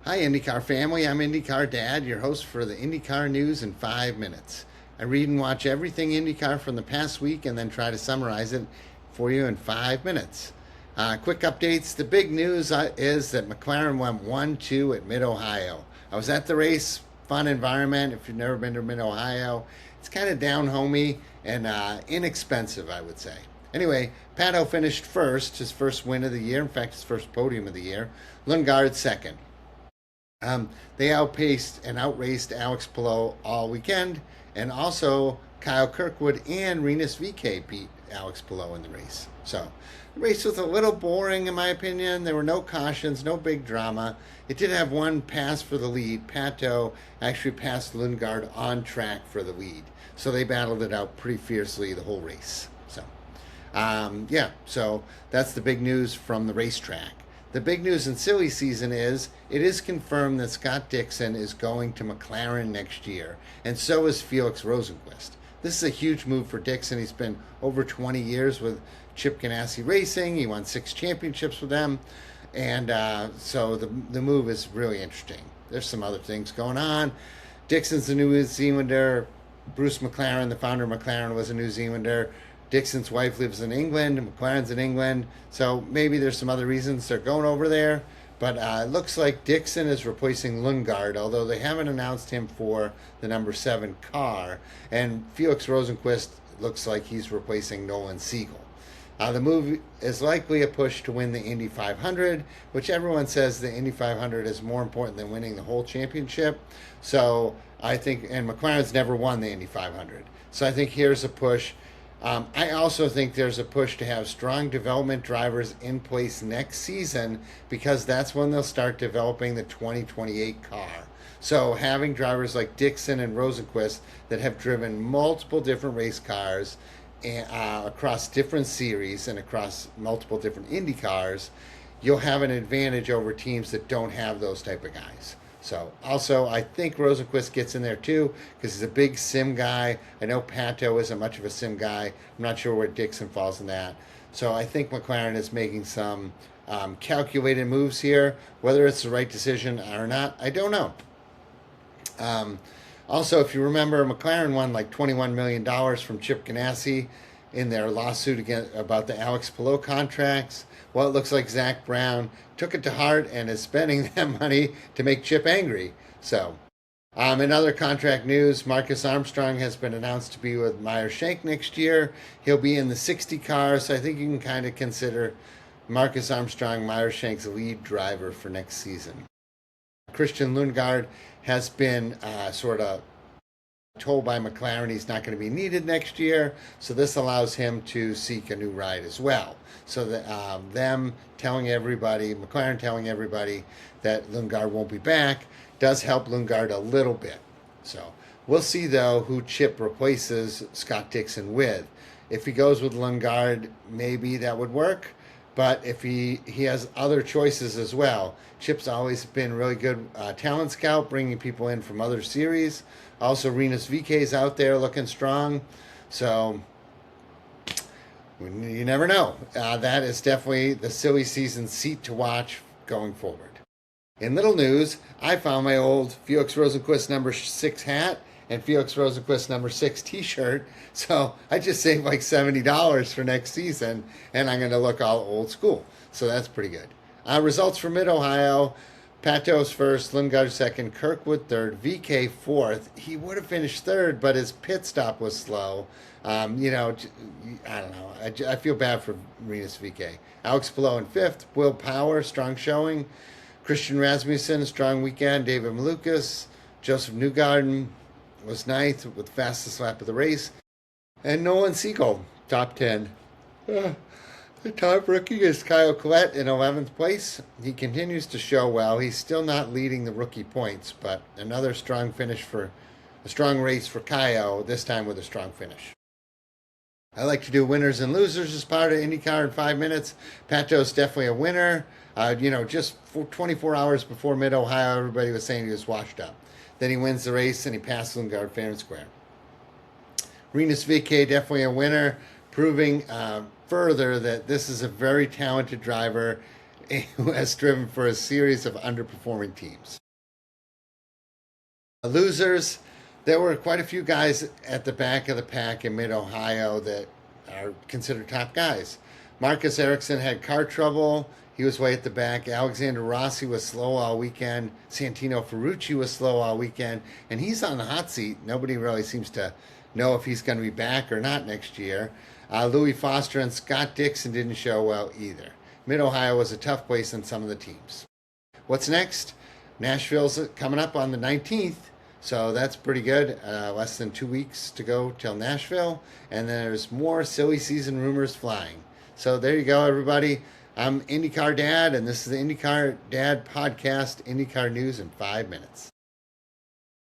Hi, IndyCar family. I'm IndyCar Dad, your host for the IndyCar news in 5 minutes. I read and watch everything IndyCar from the past week and then try to summarize it for you in 5 minutes. Quick updates. The big news is that McLaren went 1-2 at Mid Ohio. I was at the race, fun environment. If you've never been to Mid Ohio, it's kind of down homey and inexpensive, I would say. Anyway, Pato finished first, his first win of the year, in fact, his first podium of the year. Lundgaard second. They outpaced and outraced Alex Palou all weekend, and also Kyle Kirkwood and Rinus VeeKay beat Alex Palou in the race. So the race was a little boring in my opinion. There were no cautions, no big drama. It did have one pass for the lead. Pato actually passed Lundgaard on track for the lead, so they battled it out pretty fiercely the whole race. So that's the big news from the racetrack. The big news in silly season is it is confirmed that Scott Dixon is going to McLaren next year, and so is Felix Rosenqvist. This is a huge move for Dixon. He's been over 20 years with Chip Ganassi Racing. He won 6 championships with them, and so the move is really interesting. There's some other things going on. Dixon's a New Zealander. Bruce McLaren, the founder of McLaren, was a New Zealander. Dixon's wife lives in England, McLaren's in England, so maybe there's some other reasons they're going over there. But it looks like Dixon is replacing Lundgaard, although they haven't announced him for the number 7 car. And Felix Rosenqvist looks like he's replacing Nolan Siegel. The move is likely a push to win the Indy 500, which everyone says the Indy 500 is more important than winning the whole championship. So I think, and McLaren's never won the Indy 500. So I think here's a push. I also think there's a push to have strong development drivers in place next season because that's when they'll start developing the 2028 car. So having drivers like Dixon and Rosenqvist that have driven multiple different race cars across different series and across multiple different Indy cars, you'll have an advantage over teams that don't have those type of guys. So also, I think Rosenqvist gets in there too because he's a big sim guy. I know Pato isn't much of a sim guy. I'm not sure where Dixon falls in that. So I think McLaren is making some calculated moves here. Whether it's the right decision or not, I don't know. Also, if you remember, McLaren won like $21 million from Chip Ganassi in their lawsuit about the Alex Palou contracts. Well, it looks like Zach Brown took it to heart and is spending that money to make Chip angry. So, in other contract news, Marcus Armstrong has been announced to be with Meyer Shank next year. He'll be in the 60 car, so I think you can kind of consider Marcus Armstrong Meyer Shank's lead driver for next season. Christian Lundgaard has been sort of told by McLaren he's not going to be needed next year, so this allows him to seek a new ride as well. So that McLaren telling everybody that Lundgaard won't be back does help Lundgaard a little bit. So we'll see though who Chip replaces Scott Dixon with. If he goes with Lundgaard, maybe that would work. But if he has other choices as well. Chip's always been really good talent scout, bringing people in from other series. Also, Rinus VeeKay's out there looking strong. So, you never know. That is definitely the silly season seat to watch going forward. In little news, I found my old Felix Rosenqvist number 6 hat and Felix Rosenqvist number 6 t-shirt. So I just saved like $70 for next season, and I'm going to look all old school. So that's pretty good. Results for Mid-Ohio. Pato's first, Lundgaard second, Kirkwood third, VeeKay fourth. He would have finished third, but his pit stop was slow. I don't know. I feel bad for Rinus VeeKay. Alex Palou in fifth. Will Power, strong showing. Christian Rasmussen, strong weekend. David Malukas. Joseph Newgarden was ninth with fastest lap of the race. And Nolan Siegel, top 10. The top rookie is Kyle Collette in 11th place. He continues to show well. He's still not leading the rookie points, but another strong race for Kyle, this time with a strong finish. I like to do winners and losers as part of IndyCar in 5 minutes. Pato's definitely a winner. Just 24 hours before Mid-Ohio, everybody was saying he was washed up. Then he wins the race and he passed Lundgaard fair and square. Rinus VeeKay, definitely a winner, proving further that this is a very talented driver. who has driven for a series of underperforming teams. Losers, there were quite a few guys at the back of the pack in Mid-Ohio that are considered top guys. Marcus Ericsson had car trouble. He was way at the back. Alexander Rossi was slow all weekend. Santino Ferrucci was slow all weekend. And he's on the hot seat. Nobody really seems to know if he's going to be back or not next year. Louis Foster and Scott Dixon didn't show well either. Mid-Ohio was a tough place in some of the teams. What's next? Nashville's coming up on the 19th. So that's pretty good. Less than 2 weeks to go till Nashville. And then there's more silly season rumors flying. So there you go, everybody. I'm IndyCar Dad, and this is the IndyCar Dad podcast, IndyCar News in 5 minutes.